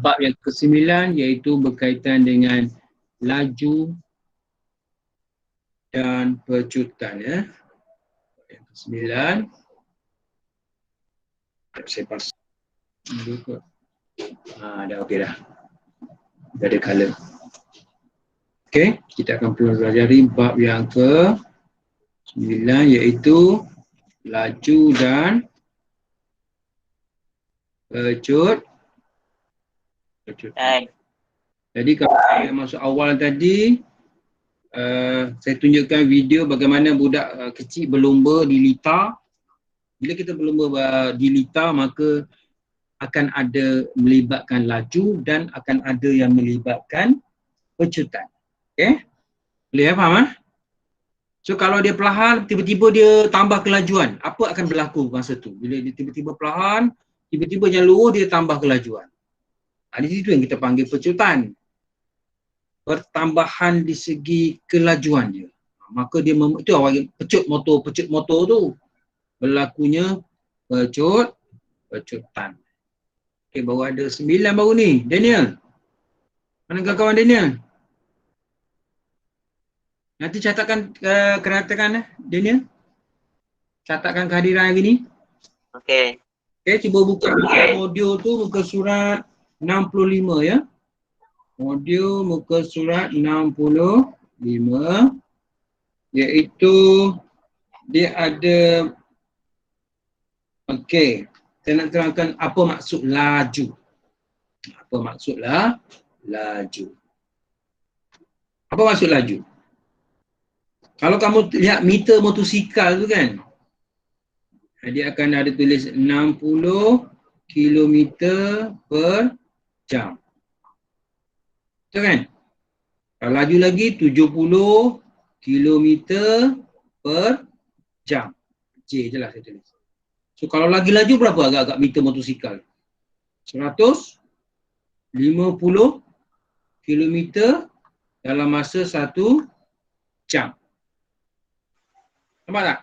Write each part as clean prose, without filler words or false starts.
Bab yang ke-9 iaitu berkaitan dengan laju dan pecutan ya. Yang ke-9 saya pas dulu kot. Dah okey dah. Dah ada color. Okey, kita akan pelajari bab yang ke-9 iaitu laju dan pecutan. Jadi kalau saya masuk awal tadi, saya tunjukkan video bagaimana budak kecil berlumba di litar. Bila kita berlumba di litar, maka akan ada melibatkan laju dan akan ada yang melibatkan pecutan. Okey? Boleh faham? So kalau dia perlahan, tiba-tiba dia tambah kelajuan, apa akan berlaku masa tu? Bila dia tiba-tiba perlahan, tiba-tiba jalan lurus dia tambah kelajuan. Di situ yang kita panggil pecutan. Pertambahan di segi kelajuan dia. Maka dia itu awal pecut motor tu. Berlakunya pecutan. Okey, baru ada 9 baru ni. Daniel. Mana kawan Daniel? Nanti catatkan keratakan Daniel. Catatkan kehadiran hari ni. Okey. Okey, cuba buka modul tu muka surat 65 ya. Modul muka surat 65 iaitu dia ada okey, saya nak terangkan apa maksud laju. Apa maksudlah laju? Apa maksud laju? Kalau kamu lihat meter motosikal tu kan, dia akan ada tulis 60 km per jam. Betul kan? Kalau laju lagi 70 km per jam. J je lah saya tulis. So kalau lagi laju berapa agak-agak meter motosikal? 150 km dalam masa 1 jam. Nampak tak?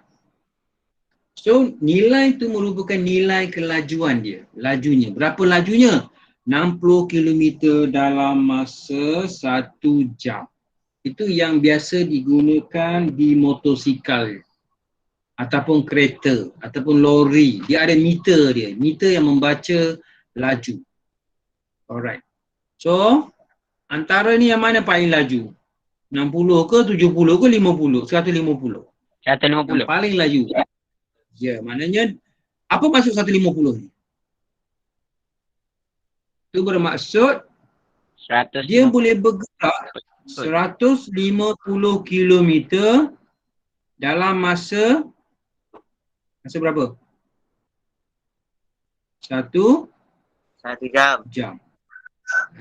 So nilai itu merupakan nilai kelajuan dia. Lajunya. Berapa lajunya? 60 km dalam masa 1 jam. Itu yang biasa digunakan di motosikal ataupun kereta ataupun lori. Dia ada meter dia. Meter yang membaca laju. Alright. So antara ni yang mana paling laju? 60 ke 70 ke 50? 150. 150. Yang paling laju. Ya, maknanya apa maksud 150 ni? Itu bermaksud 150. dia boleh bergerak 150 km dalam masa berapa? 1 jam.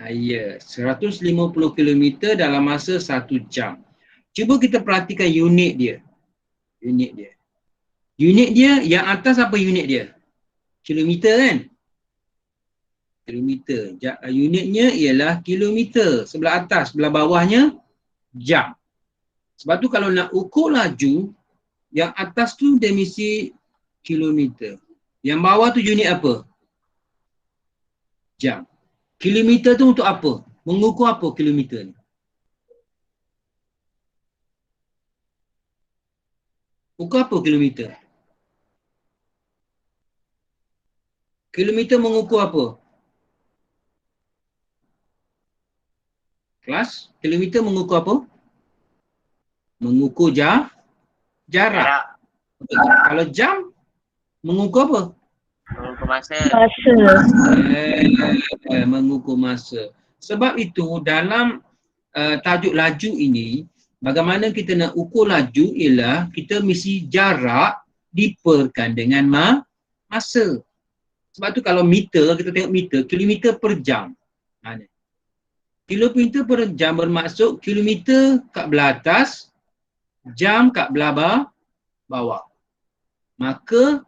Ya, 150 km dalam masa 1 jam. Cuba kita perhatikan unit dia. Unit dia yang atas apa unit dia? Kilometer kan? Kilometer. Unitnya ialah kilometer. Sebelah atas, sebelah bawahnya jam. Sebab tu kalau nak ukur laju, yang atas tu dia mesti kilometer. Yang bawah tu unit apa? Jam. Kilometer tu untuk apa? Mengukur apa kilometer ni? Ukur apa kilometer? Kilometer mengukur apa? Kelas, kilometer mengukur apa? Mengukur jarak. Kalau jam, mengukur apa? Mengukur masa. Mengukur masa. Sebab itu dalam tajuk laju ini, bagaimana kita nak ukur laju ialah kita mesti jarak diperkan dengan masa. Sebab tu kalau meter, kita tengok meter, kilometer per jam. Kilometer per jam bermaksud kilometer kat belah atas, jam kat belah bawah. Maka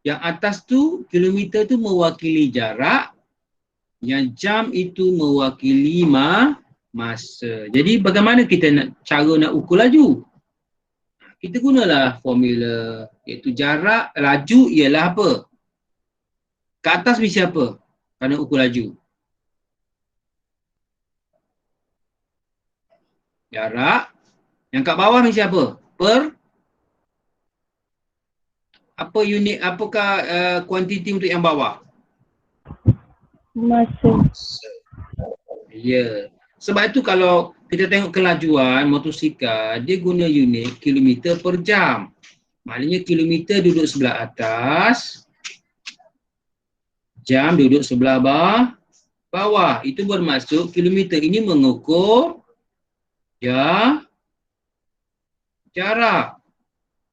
yang atas tu, kilometer tu mewakili jarak, yang jam itu mewakili masa. Jadi bagaimana kita cara nak ukur laju? Kita gunalah formula, iaitu jarak, laju ialah apa? Ke atas mesti apa? Kalau nak ukur laju. Jarak. Yang kat bawah mesti apa? Apa unit, apakah kuantiti untuk yang bawah? Masa. Ya. Sebab itu kalau kita tengok kelajuan motosikal, dia guna unit kilometer per jam. Maknanya kilometer duduk sebelah atas, jam duduk sebelah bawah. Itu bermaksud kilometer ini mengukur jarak.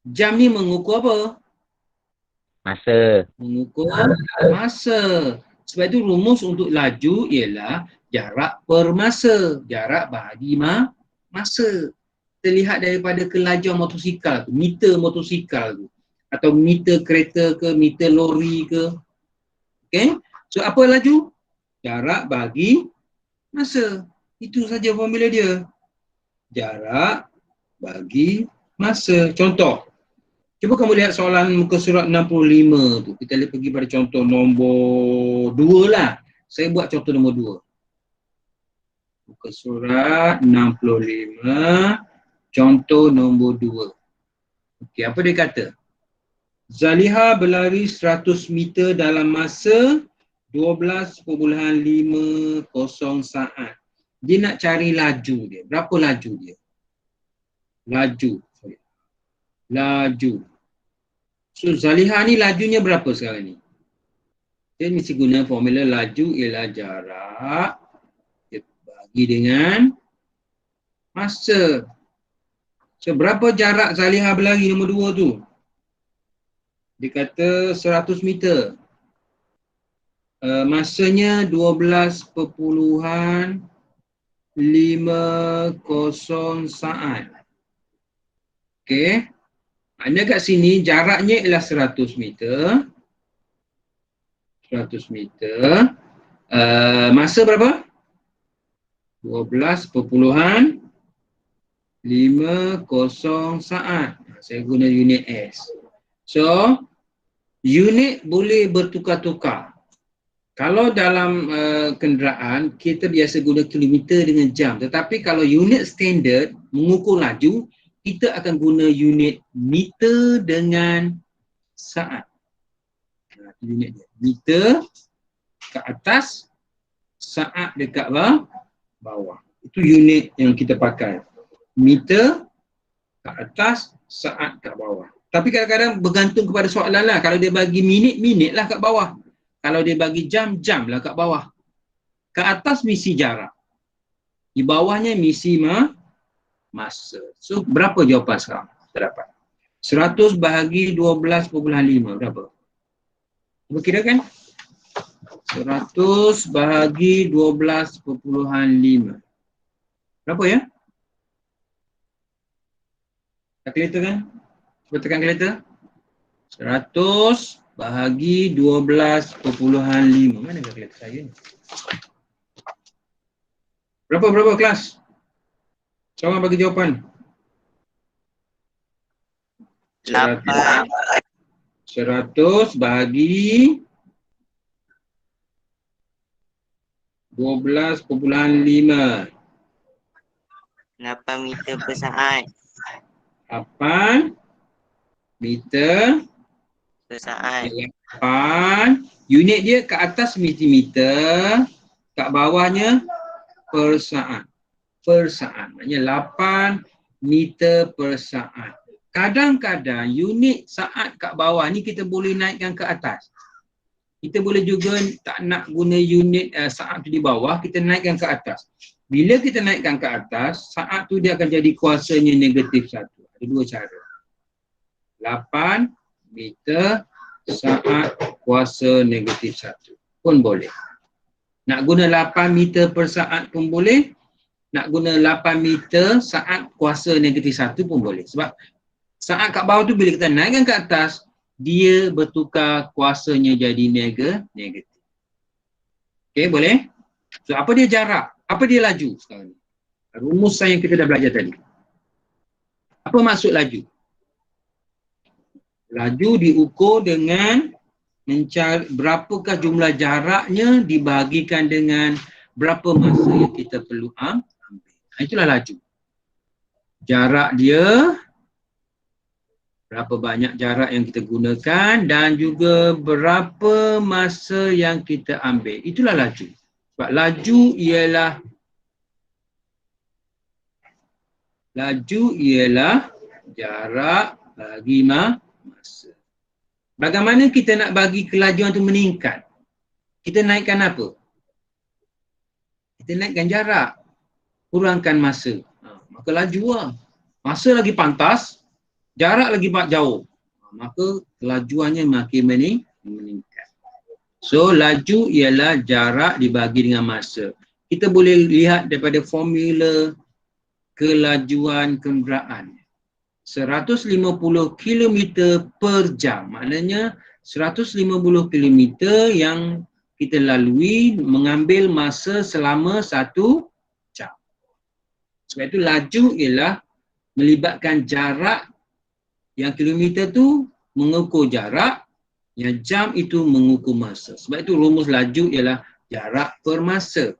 Jam ni mengukur apa? Masa. Mengukur masa. Sebab itu rumus untuk laju ialah jarak per masa. Jarak bahagi masa. Kita lihat daripada kelajuan motosikal tu, meter motosikal tu. Atau meter kereta ke, meter lori ke. Okay? So apa laju? Jarak bagi masa. Itu saja formula dia. Jarak bagi masa. Contoh. Cuba kamu lihat soalan muka surat 65 tu. Kita pergi pada contoh nombor 2 lah. Saya buat contoh nombor 2. Muka surat 65. Contoh nombor 2. Okey, apa dia kata? Zaliha berlari 100 meter dalam masa 12.50 saat. Dia nak cari laju dia. Berapa laju dia? Laju. So Zaliha ni lajunya berapa sekarang ni? Dia mesti guna formula laju ialah jarak dia bagi dengan masa. So berapa jarak Zaliha berlari nombor 2 tu? Dia kata 100 meter. Masanya 12.50 saat. Okey. Maknanya kat sini jaraknya ialah 100 meter. 100 meter. Masa berapa? 12.50 saat. Saya guna unit S. So, unit boleh bertukar-tukar. Kalau dalam kenderaan, kita biasa guna kilometer dengan jam. Tetapi kalau unit standard mengukur laju, kita akan guna unit meter dengan saat. Unit dia. Meter ke atas, saat dekat bawah. Itu unit yang kita pakai. Meter ke atas, saat kat bawah. Tapi kadang-kadang bergantung kepada soalan lah. Kalau dia bagi minit, minit lah kat bawah. Kalau dia bagi jam, jam lah kat bawah. Ke atas misi jarak. Di bawahnya misi masa. So, berapa jawapan sekarang? Kita dapat. 100 bahagi 12.5. Berapa? Cuba kira kan? 100 bahagi 12.5. Berapa ya? Kalkulator kan? Cuba tekan kalkulator. 100 bahagi 12.5. Mana kalkulator saya ni? Berapa kelas? Seorang bagi jawapan. 8. 100 bahagi 12.5. 8 meter per saat. 8 meter Per saat. 8. Unit dia kat atas mesti meter, kat bawahnya per saat. Per saat. Maknanya 8 meter per saat. Kadang-kadang unit saat kat bawah ni kita boleh naikkan ke atas. Kita boleh juga tak nak guna unit saat tu di bawah, kita naikkan ke atas. Bila kita naikkan ke atas, saat tu dia akan jadi kuasanya -1. Ada dua cara. 8 meter saat kuasa -1 pun boleh. Nak guna 8 meter per saat pun boleh. Nak guna 8 meter saat kuasa -1 pun boleh. Sebab saat kat bawah tu bila kita naikkan ke atas, dia bertukar kuasanya jadi negatif. Okey, boleh? So, apa dia jarak? Apa dia laju sekarang ni? Rumusan yang kita dah belajar tadi. Apa maksud laju? Laju diukur dengan mencari berapakah jumlah jaraknya dibahagikan dengan berapa masa yang kita perlu ambil. Itulah laju. jarak dia, berapa banyak jarak yang kita gunakan dan juga berapa masa yang kita ambil. Itulah laju. Sebab laju ialah jarak bagi masa. Bagaimana kita nak bagi kelajuan itu meningkat? Kita naikkan apa? Kita naikkan jarak, kurangkan masa. Maka laju lah. Masa lagi pantas, jarak lagi jauh. Maka kelajuannya makin meningkat. So, laju ialah jarak dibagi dengan masa. Kita boleh lihat daripada formula kelajuan kenderaan. 150 km per jam. Maknanya 150 km yang kita lalui mengambil masa selama 1 jam. Sebab itu laju ialah melibatkan jarak, yang kilometer tu mengukur jarak, yang jam itu mengukur masa. Sebab itu rumus laju ialah jarak per masa.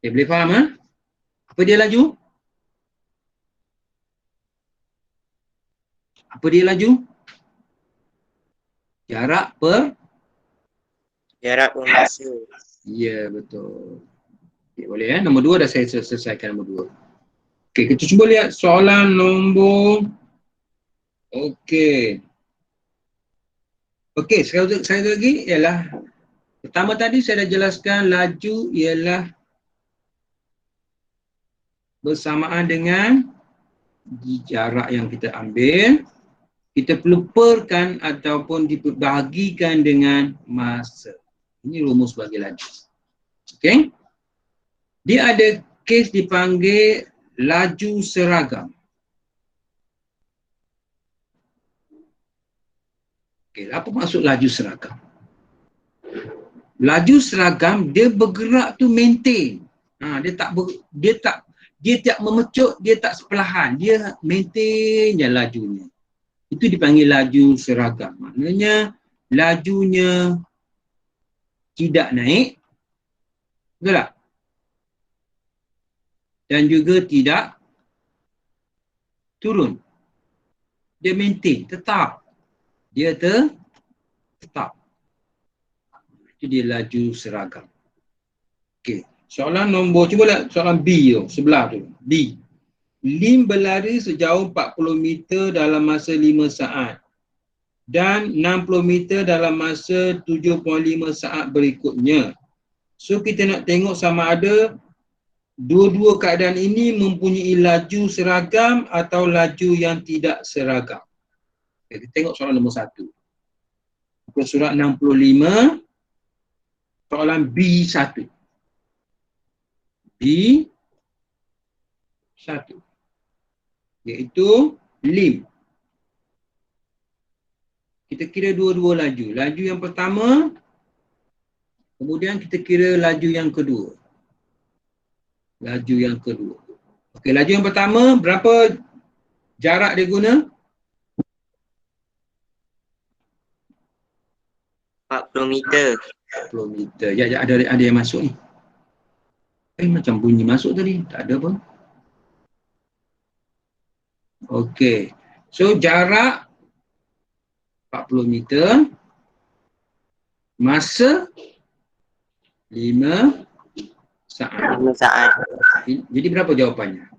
Okay, boleh faham? Ha? Apa dia laju? Apa dia laju? Jarak per masa. Ya, betul. Okay, boleh ya. Nombor 2 dah saya selesaikan nombor 2. Okey, kita cuba lihat soalan nombor. Okey. Okey, sekali lagi ialah pertama tadi saya dah jelaskan laju ialah bersamaan dengan jarak yang kita ambil. Kita perlu perkan ataupun dibahagikan dengan masa. Ini rumus bagi laju. Okey. Dia ada kes dipanggil laju seragam. Okey, apa maksud laju seragam? Laju seragam dia bergerak tu maintain. Dia tak memecut, dia tak sepelahan. Dia maintain je lajunya. Itu dipanggil laju seragam. Maknanya lajunya tidak naik, betul tak? Dan juga tidak turun. Dia maintain, tetap. Dia tetap. Itu dia laju seragam. Okey, soalan nombor, cuba lihat soalan B tu, sebelah tu. B. Lim berlari sejauh 40 meter dalam masa 5 saat dan 60 meter dalam masa 7.5 saat berikutnya. So kita nak tengok sama ada dua-dua keadaan ini mempunyai laju seragam atau laju yang tidak seragam. Okay, kita tengok soalan nombor 1. Muka surat 65, soalan B1. B1. Iaitu lim. Kita kira dua-dua laju. Laju yang pertama, kemudian kita kira laju yang kedua. Laju yang kedua. Okey, laju yang pertama, berapa jarak dia guna? 40 meter. 40 meter. Ya, ada yang masuk ni. Macam bunyi masuk tadi. Tak ada pun. Okey. So jarak 40 meter, masa 5 saat. 5 saat. Jadi berapa jawapannya?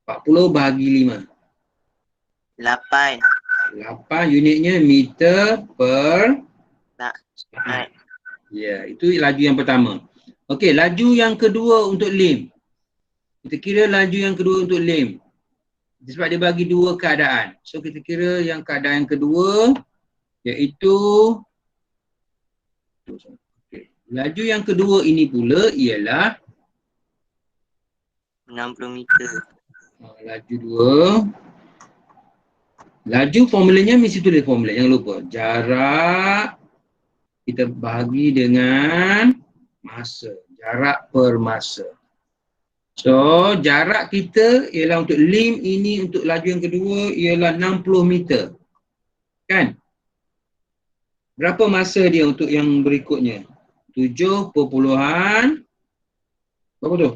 40 bahagi 5. 8. 8 unitnya meter per saat. Ya, itu laju yang pertama. Okey, laju yang kedua untuk lim. Kita kira laju yang kedua untuk lim. Sebab dia bagi dua keadaan. So kita kira yang keadaan yang kedua iaitu laju yang kedua ini pula ialah 60 meter. Laju dua. Laju formulanya mesti tulis formula, jangan lupa. Jarak kita bahagi dengan masa. Jarak per masa. So, jarak kita ialah untuk lim ini, untuk laju yang kedua ialah 60 meter. Kan? Berapa masa dia untuk yang berikutnya? 7 perpuluhan berapa tu?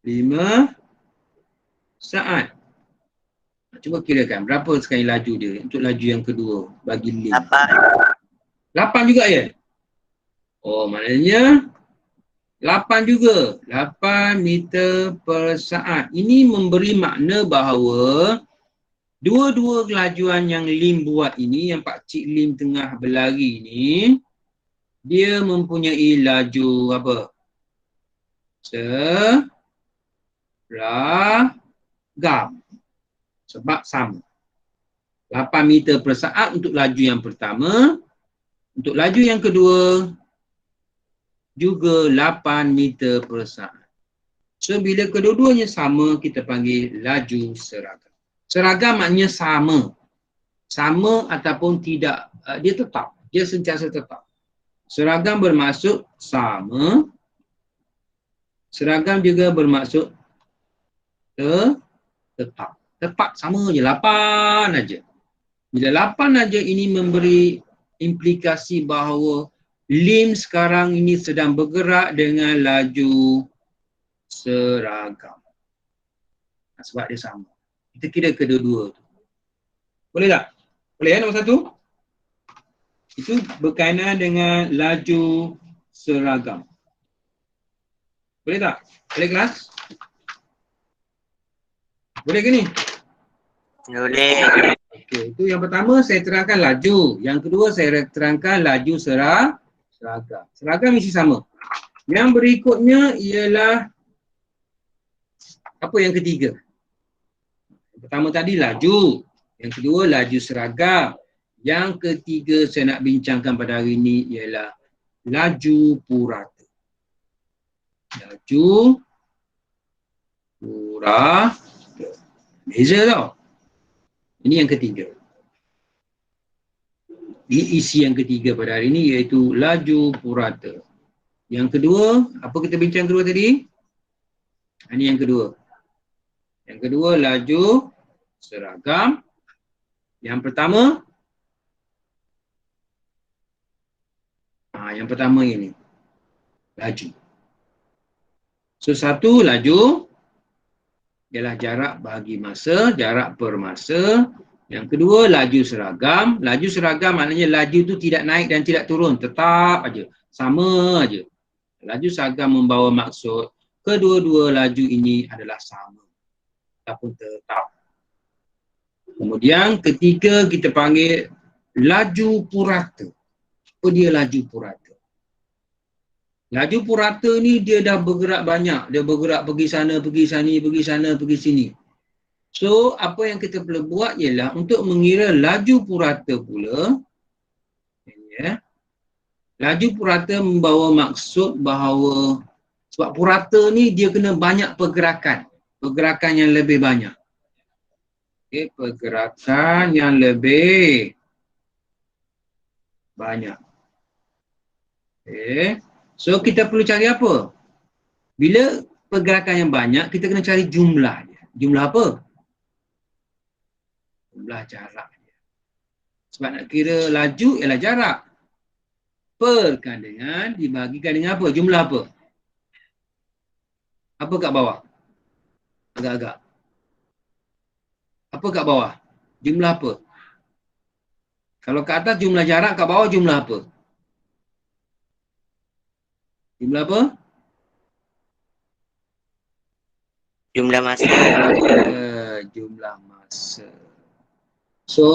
5 saat. Cuba kirakan berapa sekali laju dia untuk laju yang kedua bagi lim. 8 juga ya? Oh, maknanya 8 juga. 8 meter per saat. Ini memberi makna bahawa dua-dua kelajuan yang Lim buat ini, yang Pak Cik Lim tengah berlari ni, dia mempunyai laju apa? Seragam. Sebab sama. 8 meter per saat untuk laju yang pertama. Untuk laju yang kedua, juga 8 meter per saat. So, bila kedua-duanya sama, kita panggil laju seragam. Seragam maknanya sama. Sama ataupun tidak, dia tetap. Dia sentiasa tetap. Seragam bermaksud sama. Seragam juga bermaksud tetap. Tetap sama je, 8 aja. Bila 8 aja ini memberi implikasi bahawa Lim sekarang ini sedang bergerak dengan laju seragam. Sebab dia sama. Kita kira kedua-dua tu. Boleh tak? Boleh ya nombor 1? Itu berkaitan dengan laju seragam. Boleh tak? Boleh kelas? Boleh ke ni? Boleh. Okey, itu yang pertama saya terangkan laju. Yang kedua saya terangkan laju seragam. Seragam mesti sama. Yang berikutnya ialah apa yang ketiga? Yang pertama tadi laju. Yang kedua laju seragam. Yang ketiga saya nak bincangkan pada hari ini ialah laju purata. Laju purata. Beza tau. Ini yang ketiga. Ini isi yang ketiga pada hari ini iaitu laju purata. Yang kedua, apa kita bincang kedua tadi? Ini yang kedua. Yang kedua laju seragam. Yang pertama, yang pertama ini laju. So, satu laju ialah jarak bagi masa, jarak per masa. Yang kedua laju seragam. Laju seragam maknanya laju tu tidak naik dan tidak turun, tetap aja, sama aja. Laju seragam membawa maksud kedua-dua laju ini adalah sama ataupun tetap. Kemudian ketiga kita panggil laju purata. Apa dia laju purata? Laju purata ni dia dah bergerak banyak. Dia bergerak pergi sana, pergi sini, pergi sana, pergi sini. So, apa yang kita perlu buat ialah untuk mengira laju purata pula. Ya, laju purata membawa maksud bahawa sebab purata ni dia kena banyak pergerakan. Pergerakan yang lebih banyak. Okay, pergerakan yang lebih banyak. Okay. So, kita perlu cari apa? Bila pergerakan yang banyak, kita kena cari jumlah dia. Jumlah apa? Jumlah jarak dia. Sebab nak kira laju ialah jarak. Perkan dengan dibagikan dengan apa? Jumlah apa? Apa kat bawah? Agak-agak. Apa kat bawah? Jumlah apa? Kalau kat atas jumlah jarak, kat bawah jumlah apa? Jumlah apa? Jumlah masa. Jumlah masa. So,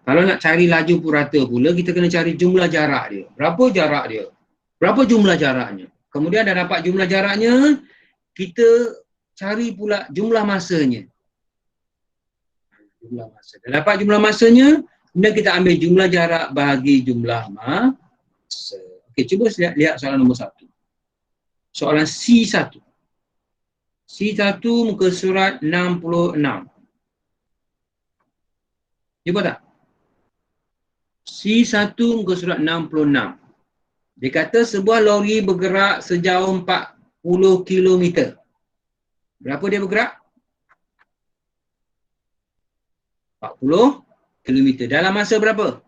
kalau nak cari laju purata pula, kita kena cari jumlah jarak dia. Berapa jarak dia? Berapa jumlah jaraknya? Kemudian dah dapat jumlah jaraknya, kita cari pula jumlah masanya. Jumlah masa. Dah dapat jumlah masanya, kemudian kita ambil jumlah jarak bahagi jumlah masa. Okey, cuba lihat soalan nombor 1. Soalan C1. C1 muka surat 66. Cuba tak? C1 muka surat 66. Dia kata sebuah lori bergerak sejauh 40 km. Berapa dia bergerak? 40 km. Dalam masa berapa?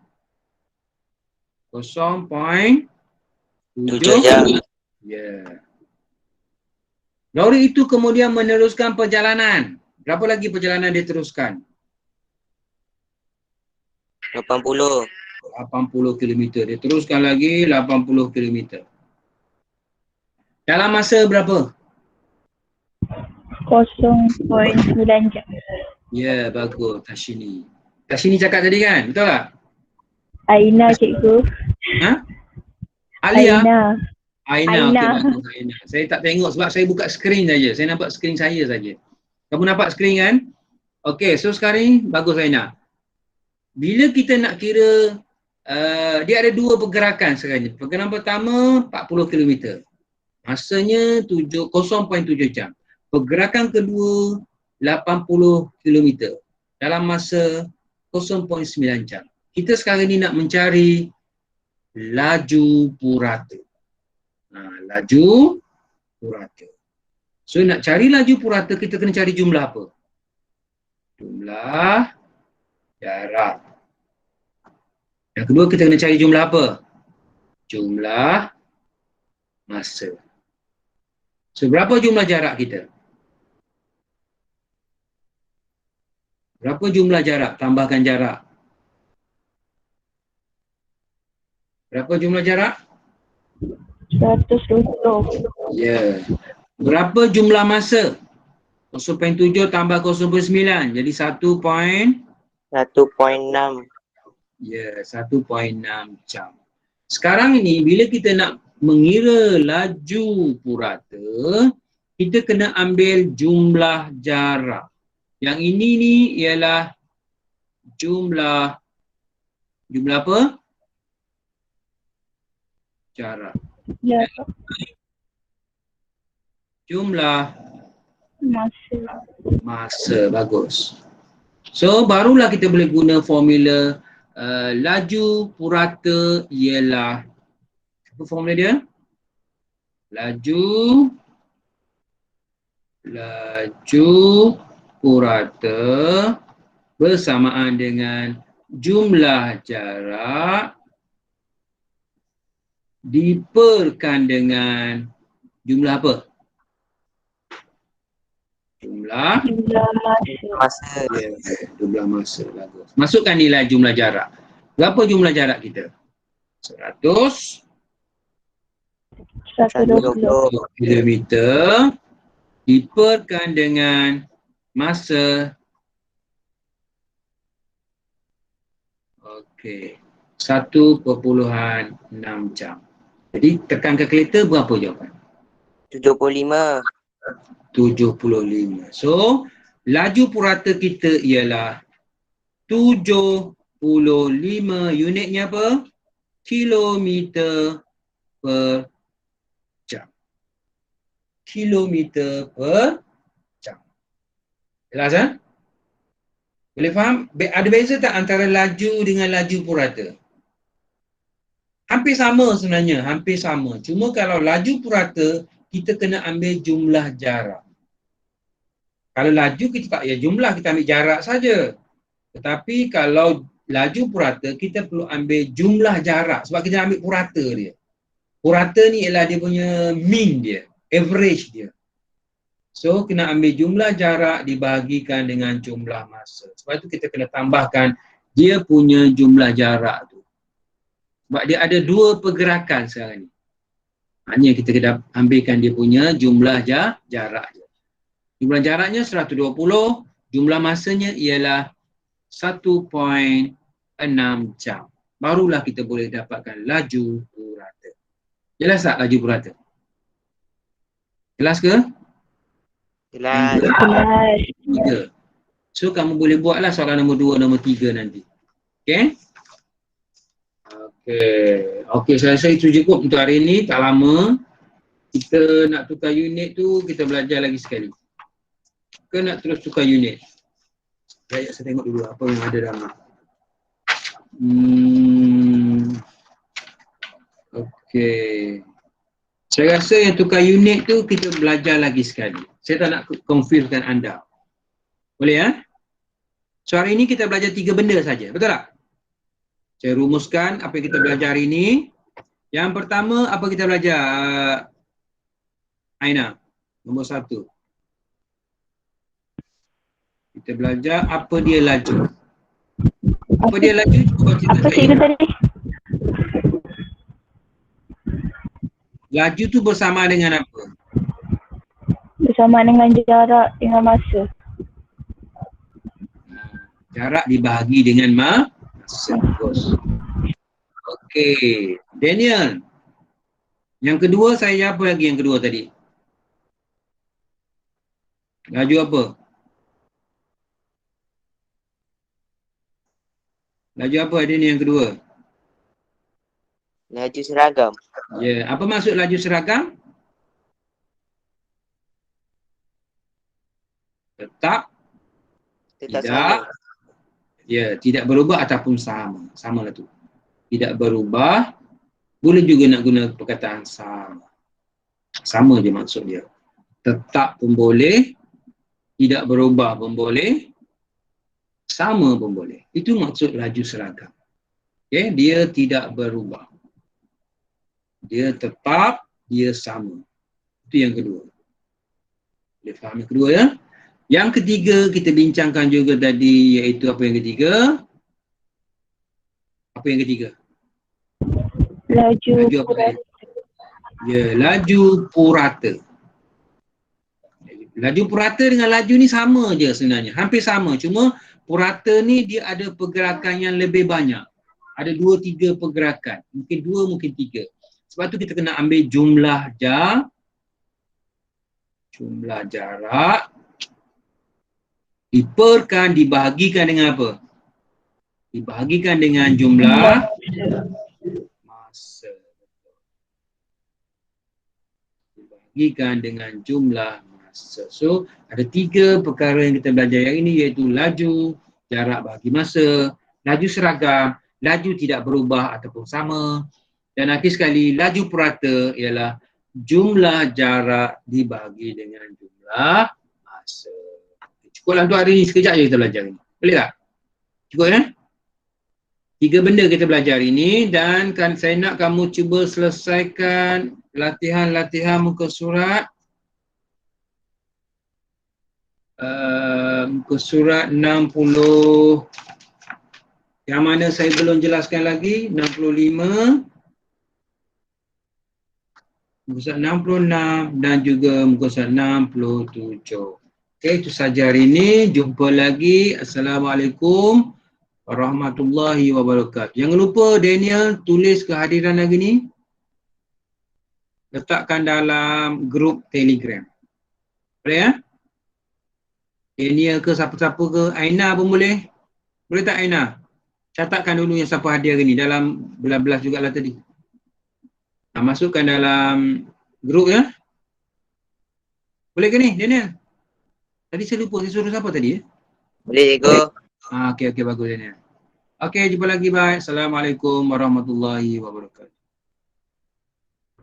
0.7 jam. Ya. Lori itu kemudian meneruskan perjalanan. Berapa lagi perjalanan dia teruskan? 80. 80 km. Dia teruskan lagi 80 km. Dalam masa berapa? 0.9 jam. Ya, bagus. Tashini. Tashini cakap tadi kan? Betul tak? Aina cikgu. Ha? Alia? Aina. Okey, bagus Aina. Saya tak tengok sebab saya buka skrin saja. Saya nampak skrin saya saja. Kamu nampak skrin kan? Okey, so sekarang ni bagus Aina. Bila kita nak kira dia ada dua pergerakan sekarang ni. Pergerakan pertama 40 km. Masanya 0.7 jam. Pergerakan kedua 80 km dalam masa 0.9 jam. Kita sekarang ni nak mencari laju purata. Laju purata. So nak cari laju purata kita kena cari jumlah apa? Jumlah jarak. Yang kedua kita kena cari jumlah apa? Jumlah masa. So berapa jumlah jarak kita? Berapa jumlah jarak? Tambahkan jarak. Berapa jumlah jarak? 120. Ya. Berapa jumlah masa? 0.7 tambah 0.9 jadi 1. 1.6. Ya, 1.6 jam. Sekarang ini bila kita nak mengira laju purata, kita kena ambil jumlah jarak. Yang ini ni ialah jumlah apa? Jarak. Ya. Jumlah Masa. bagus. So barulah kita boleh guna formula laju purata ialah apa formula dia? Laju purata bersamaan dengan jumlah jarak diperkan dengan jumlah apa? Jumlah Masa. Ya, jumlah masa. Bagus. Masukkan nilai jumlah jarak. Berapa jumlah jarak kita? 120 km diperkan dengan masa 1.6 jam. Jadi tekan kalkulator berapa jawapan? 75. 75. So, laju purata kita ialah 75 unitnya apa? Kilometer per jam. Kilometer per jam. Jelas kan? Boleh faham? Ada beza tak antara laju dengan laju purata? Hampir sama sebenarnya, hampir sama. Cuma kalau laju purata, kita kena ambil jumlah jarak. Kalau laju kita tak payah jumlah, kita ambil jarak saja. Tetapi kalau laju purata, kita perlu ambil jumlah jarak sebab kita ambil purata dia. Purata ni ialah dia punya mean dia, average dia. So kena ambil jumlah jarak dibahagikan dengan jumlah masa. Sebab itu kita kena tambahkan dia punya jumlah jarak tu. Sebab dia ada dua pergerakan sekarang ni. Hanya kita kena ambilkan dia punya jumlah jarak dia. Jumlah jaraknya 120, jumlah masanya ialah 1.6 jam. Barulah kita boleh dapatkan laju purata. Jelas tak laju purata? Jelas ke? Jelas. Tiga. So kamu boleh buatlah soalan nombor 2, nombor 3 nanti. Okay? Okay, saya rasa itu cukup untuk hari ini. Tak lama. Kita nak tukar unit tu, kita belajar lagi sekali. Ke nak terus tukar unit? Saya tengok dulu apa yang ada dalam. Okay. Saya rasa yang tukar unit tu kita belajar lagi sekali. Saya tak nak confuse-kan anda. Boleh ya? So hari ini kita belajar 3 benda saja. Betul tak? Saya rumuskan apa yang kita belajar hari ini. Yang pertama apa kita belajar? Aina. Nombor 1. Kita belajar apa dia laju. Apa dia laju? Cuba cerita Apa saya. cikgu tadi? Laju tu bersama dengan apa? Bersama dengan jarak dengan masa. Jarak dibahagi dengan masa. Bagus. Okey. Daniel. Yang kedua saya apa lagi yang kedua tadi? Laju apa? Laju apa Daniel yang kedua? Laju seragam. Ya, apa maksud laju seragam? Tetap Tetap tidak. sama. Ya, tidak berubah ataupun sama. Sama lah tu. Tidak berubah. Boleh juga nak guna perkataan sama. Sama je maksud dia. Tetap pun boleh. Tidak berubah pun boleh. Sama pun boleh. Itu maksud laju seragam. Okay? Dia tidak berubah. Dia tetap, dia sama. Itu yang kedua. Boleh faham yang kedua ya? Yang ketiga kita bincangkan juga tadi, iaitu apa yang ketiga? Apa yang ketiga? Laju Laju apa tadi? Ya, laju purata. Laju purata dengan laju ni sama je sebenarnya. Hampir sama. Cuma purata ni dia ada pergerakan yang lebih banyak. Ada 2-3 pergerakan. Mungkin 2, mungkin 3. Sebab tu kita kena ambil jumlah jarak dibahagikan dengan apa? Dibahagikan dengan jumlah masa. Dibahagikan dengan jumlah masa. So, ada 3 perkara yang kita belajar yang ini, iaitu laju, jarak bahagi masa, laju seragam, laju tidak berubah ataupun sama, dan akhir sekali laju purata ialah jumlah jarak dibahagi dengan jumlah masa. Cukuplah untuk hari ni, sekejap je kita belajar ni. Boleh tak? Cukup ya? 3 benda kita belajar hari ni, dan kan saya nak kamu cuba selesaikan latihan-latihan muka surat. Muka surat 60. Yang mana saya belum jelaskan lagi, 65. Muka surat 66 dan juga muka surat 67. Okey, itu saja hari ini. Jumpa lagi. Assalamualaikum warahmatullahi wabarakatuh. Jangan lupa Daniel tulis kehadiran hari ni. Letakkan dalam grup Telegram. Boleh ya? Daniel ke siapa-siapa ke, Aina pun boleh. Boleh tak Aina? Catatkan dulu yang siapa hadir hari ni dalam belas-belas jugalah tadi. Masukkan dalam grup ya. Boleh ke ni Daniel? Tadi saya lupa, saya suruh siapa tadi ya? Boleh cikgu. Okey, bagus Daniel. Okey, jumpa lagi, bye. Assalamualaikum warahmatullahi wabarakatuh.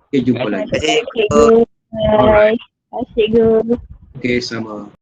Okey, jumpa lagi. Terima kasih cikgu. Cikgu. Bye. Terima kasih cikgu. Okey, sama.